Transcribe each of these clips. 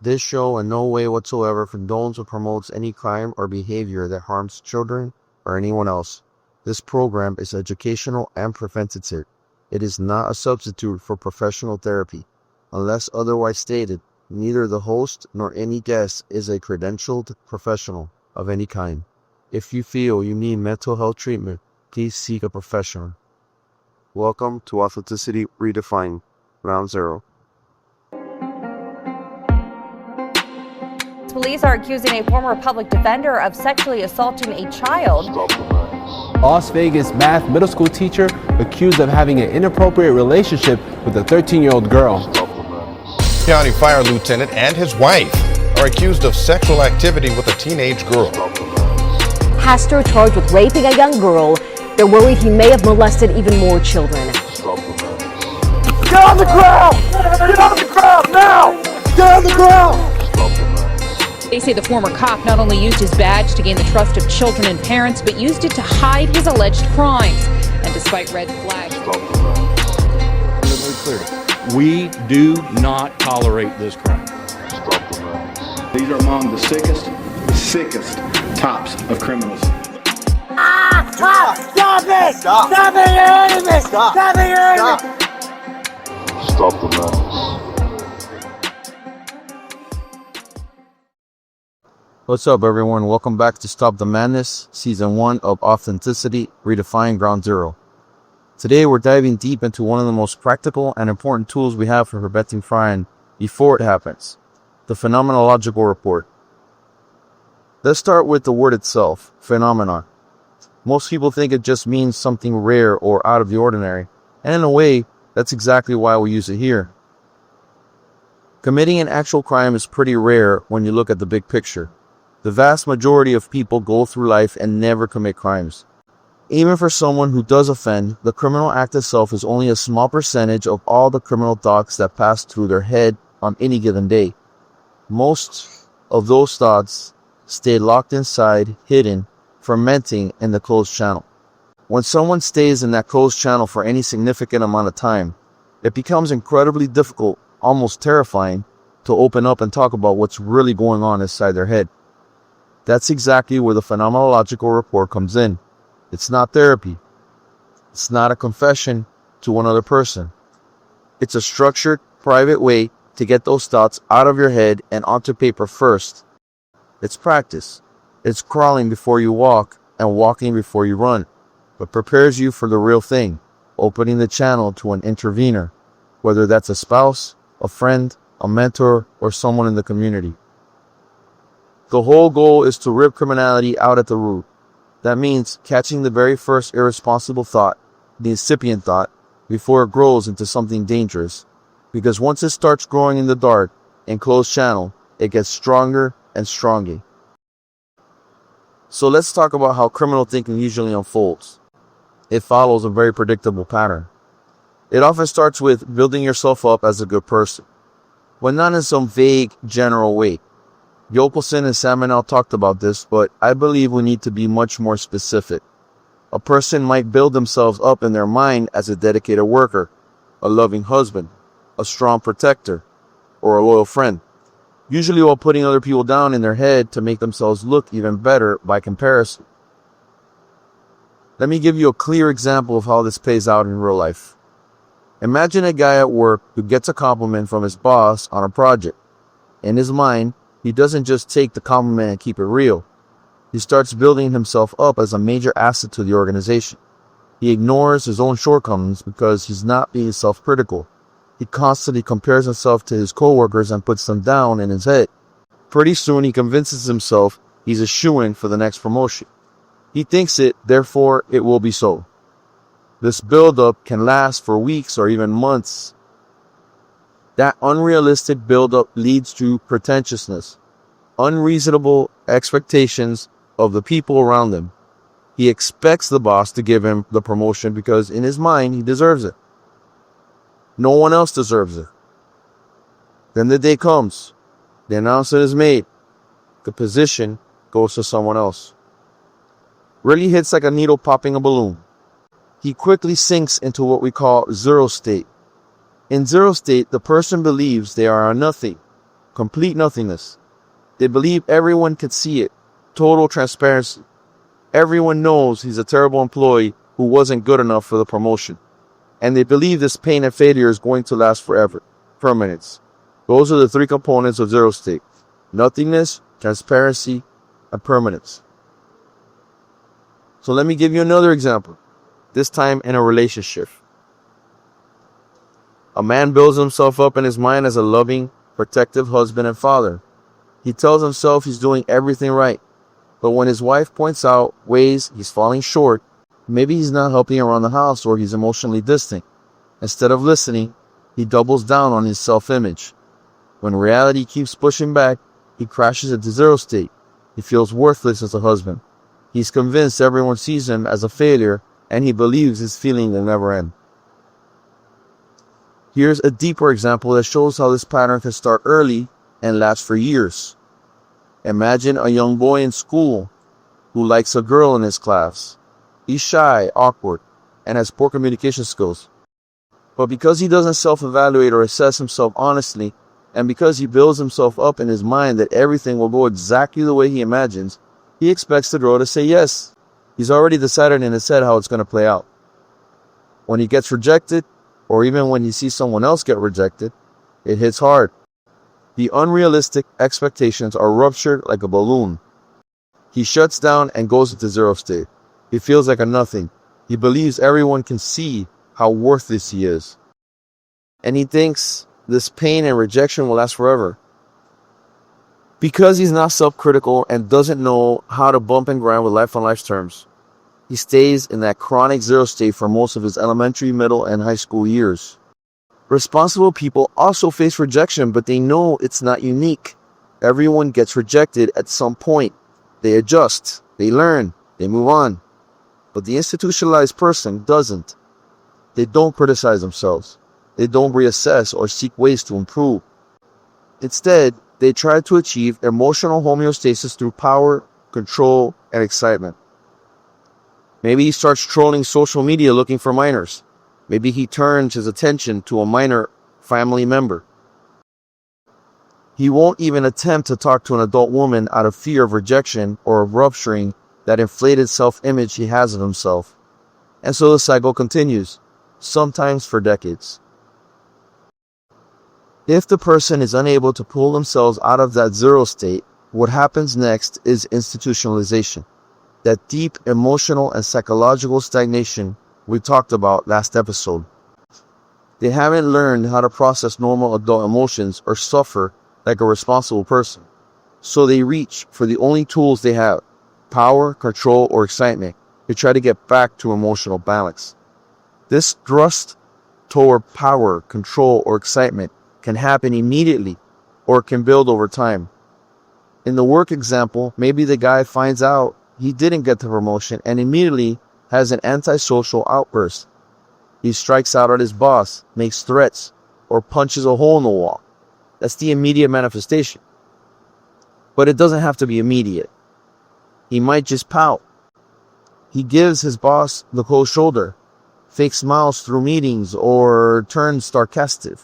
This show in no way whatsoever condones or promotes any crime or behavior that harms children or anyone else. This program is educational and preventative. It is not a substitute for professional therapy. Unless otherwise stated, neither the host nor any guest is a credentialed professional of any kind. If you feel you need mental health treatment, please seek a professional. Welcome to Authenticity Redefined, Round Zero. Police are accusing a former public defender of sexually assaulting a child. Las Vegas math middle school teacher accused of having an inappropriate relationship with a 13-year-old girl. County Fire Lieutenant and his wife are accused of sexual activity with a teenage girl. Pastor charged with raping a young girl. They're worried he may have molested even more children. Get on the ground! Get on the ground now! Get on the ground! They say the former cop not only used his badge to gain the trust of children and parents, but used it to hide his alleged crimes. And despite red flags... We do not tolerate this crime. These are among the sickest tops of criminals. Stop it! Stop it, you're enemy! Stop it, you're enemy! Stop the madness. What's up, everyone? Welcome back to Stop the Madness, Season 1 of Authenticity Redefined, Ground Zero. Today, we're diving deep into one of the most practical and important tools we have for preventing crime before it happens, the Phenomenological Report. Let's start with the word itself, phenomenon. Most people think it just means something rare or out of the ordinary, and in a way, that's exactly why we use it here. Committing an actual crime is pretty rare when you look at the big picture. The vast majority of people go through life and never commit crimes. Even for someone who does offend, the criminal act itself is only a small percentage of all the criminal thoughts that pass through their head on any given day. Most of those thoughts stay locked inside, hidden, fermenting in the closed channel. When someone stays in that closed channel for any significant amount of time, it becomes incredibly difficult, almost terrifying, to open up and talk about what's really going on inside their head. That's exactly where the Phenomenological Report comes in. It's not therapy. It's not a confession to another person. It's a structured, private way to get those thoughts out of your head and onto paper first. It's practice. It's crawling before you walk and walking before you run. But prepares you for the real thing, opening the channel to an intervener, whether that's a spouse, a friend, a mentor, or someone in the community. The whole goal is to rip criminality out at the root. That means catching the very first irresponsible thought, the incipient thought, before it grows into something dangerous. Because once it starts growing in the dark and closed channel, it gets stronger and stronger. So let's talk about how criminal thinking usually unfolds. It follows a very predictable pattern. It often starts with building yourself up as a good person, but not in some vague, general way. Yokelson and Samanel talked about this, but I believe we need to be much more specific. A person might build themselves up in their mind as a dedicated worker, a loving husband, a strong protector, or a loyal friend, usually while putting other people down in their head to make themselves look even better by comparison. Let me give you a clear example of how this plays out in real life. Imagine a guy at work who gets a compliment from his boss on a project. In his mind, he doesn't just take the compliment and keep it real. He starts building himself up as a major asset to the organization. He ignores his own shortcomings because he's not being self-critical. He constantly compares himself to his coworkers and puts them down in his head. Pretty soon he convinces himself he's a shoo-in for the next promotion. He thinks it, therefore it will be so. This buildup can last for weeks or even months. That unrealistic buildup leads to pretentiousness, unreasonable expectations of the people around him. He expects the boss to give him the promotion because in his mind he deserves it. No one else deserves it. Then the day comes. The announcement is made. The position goes to someone else. Really hits like a needle popping a balloon. He quickly sinks into what we call zero state. In zero state, the person believes they are a nothing. complete nothingness. They believe everyone can see it. Total transparency. Everyone knows he's a terrible employee who wasn't good enough for the promotion. And they believe this pain and failure is going to last forever. Permanence. Those are the three components of zero state. Nothingness, transparency, and permanence. So let me give you another example. This time in a relationship. A man builds himself up in his mind as a loving, protective husband and father. He tells himself he's doing everything right. But when his wife points out ways he's falling short, maybe he's not helping around the house or he's emotionally distant. Instead of listening, he doubles down on his self-image. When reality keeps pushing back, he crashes into zero state. He feels worthless as a husband. He's convinced everyone sees him as a failure, and he believes his feeling will never end. Here's a deeper example that shows how this pattern can start early and last for years. Imagine a young boy in school who likes a girl in his class. He's shy, awkward, and has poor communication skills. But because he doesn't self-evaluate or assess himself honestly, and because he builds himself up in his mind that everything will go exactly the way he imagines, he expects the girl to say yes. He's already decided in his head how it's going to play out. When he gets rejected, or even when he sees someone else get rejected, it hits hard. The unrealistic expectations are ruptured like a balloon. He shuts down and goes into zero state. He feels like a nothing. He believes everyone can see how worthless he is. And he thinks this pain and rejection will last forever. Because he's not self-critical and doesn't know how to bump and grind with life on life's terms, he stays in that chronic zero state for most of his elementary, middle, and high school years. Responsible people also face rejection, but they know it's not unique. Everyone gets rejected at some point. They adjust, they learn, they move on. But the institutionalized person doesn't. They don't criticize themselves. They don't reassess or seek ways to improve. Instead, they try to achieve emotional homeostasis through power, control, and excitement. Maybe he starts trolling social media looking for minors. Maybe he turns his attention to a minor family member. He won't even attempt to talk to an adult woman out of fear of rejection or of rupturing that inflated self-image he has of himself. And so the cycle continues, sometimes for decades. If the person is unable to pull themselves out of that zero state, what happens next is institutionalization. That deep emotional and psychological stagnation we talked about last episode. They haven't learned how to process normal adult emotions or suffer like a responsible person. So they reach for the only tools they have, power, control, or excitement, to try to get back to emotional balance. This thrust toward power, control, or excitement can happen immediately or can build over time. In the work example, maybe the guy finds out he didn't get the promotion and immediately has an antisocial outburst. He strikes out at his boss, makes threats, or punches a hole in the wall. That's the immediate manifestation. But it doesn't have to be immediate. He might just pout. He gives his boss the cold shoulder, fake smiles through meetings, or turns sarcastic.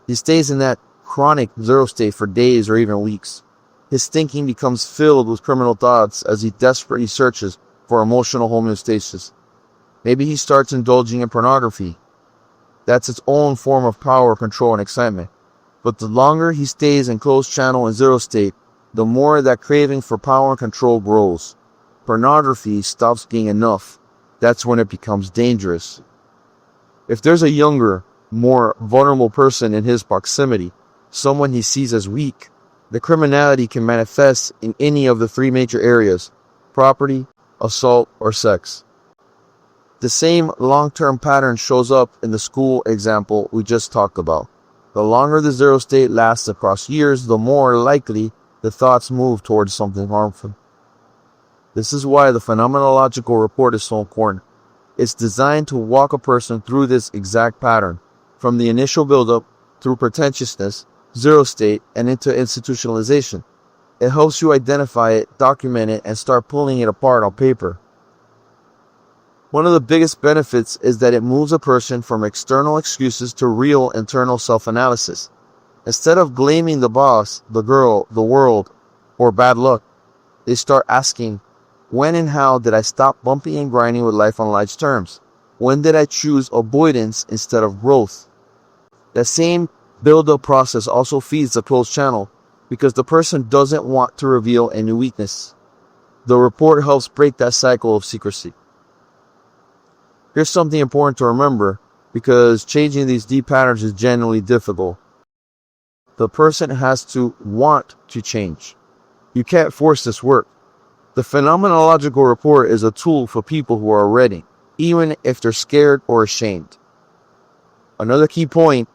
He stays in that chronic zero state for days or even weeks. His thinking becomes filled with criminal thoughts as he desperately searches for emotional homeostasis. Maybe he starts indulging in pornography. That's its own form of power, control, and excitement. But the longer he stays in closed channel and zero state, the more that craving for power and control grows. Pornography stops being enough. That's when it becomes dangerous. If there's a younger, more vulnerable person in his proximity, someone he sees as weak, the criminality can manifest in any of the three major areas: property, assault, or sex. The same long-term pattern shows up in the school example we just talked about. The longer the zero state lasts across years, the more likely the thoughts move towards something harmful. This is why the Phenomenological Report is so important. It's designed to walk a person through this exact pattern, from the initial buildup through pretentiousness, zero state, and into institutionalization. It helps you identify it, document it, and start pulling it apart on paper. One of the biggest benefits is that it moves a person from external excuses to real internal self-analysis. Instead of blaming the boss, the girl, the world, or bad luck, they start asking, when and how did I stop bumping and grinding with life on life's terms? When did I choose avoidance instead of growth? That same build-up process also feeds the closed channel because the person doesn't want to reveal any weakness. The report helps break that cycle of secrecy. Here's something important to remember because changing these deep patterns is genuinely difficult. The person has to want to change. You can't force this work. The Phenomenological Report is a tool for people who are ready, even if they're scared or ashamed. Another key point,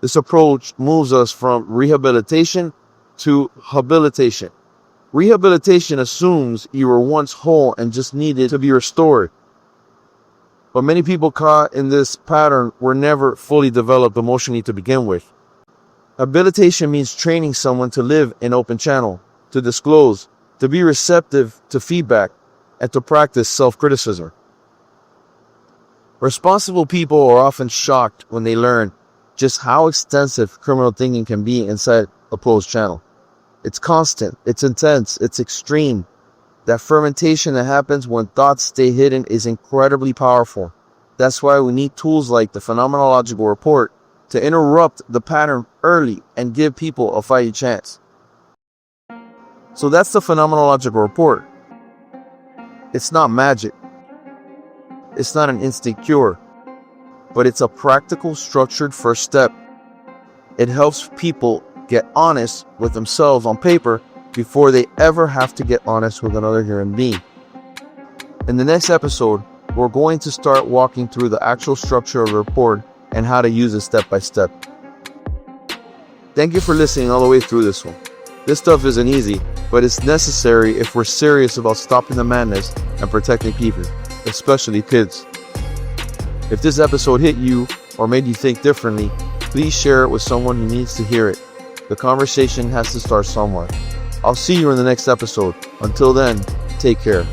this approach moves us from rehabilitation to habilitation. Rehabilitation assumes you were once whole and just needed to be restored. But many people caught in this pattern were never fully developed emotionally to begin with. Habilitation means training someone to live in open channel, to disclose, to be receptive to feedback, and to practice self-criticism. Responsible people are often shocked when they learn just how extensive criminal thinking can be inside a closed channel. It's constant, it's intense, it's extreme. That fermentation that happens when thoughts stay hidden is incredibly powerful. That's why we need tools like the Phenomenological Report to interrupt the pattern early and give people a fighting chance. So that's the Phenomenological Report. It's not magic. It's not an instant cure. But it's a practical, structured first step. It helps people get honest with themselves on paper before they ever have to get honest with another human being. In the next episode, we're going to start walking through the actual structure of the report and how to use it step by step. Thank you for listening all the way through this one. This stuff isn't easy, but it's necessary if we're serious about stopping the madness and protecting people, especially kids. If this episode hit you or made you think differently, please share it with someone who needs to hear it. The conversation has to start somewhere. I'll see you in the next episode. Until then, take care.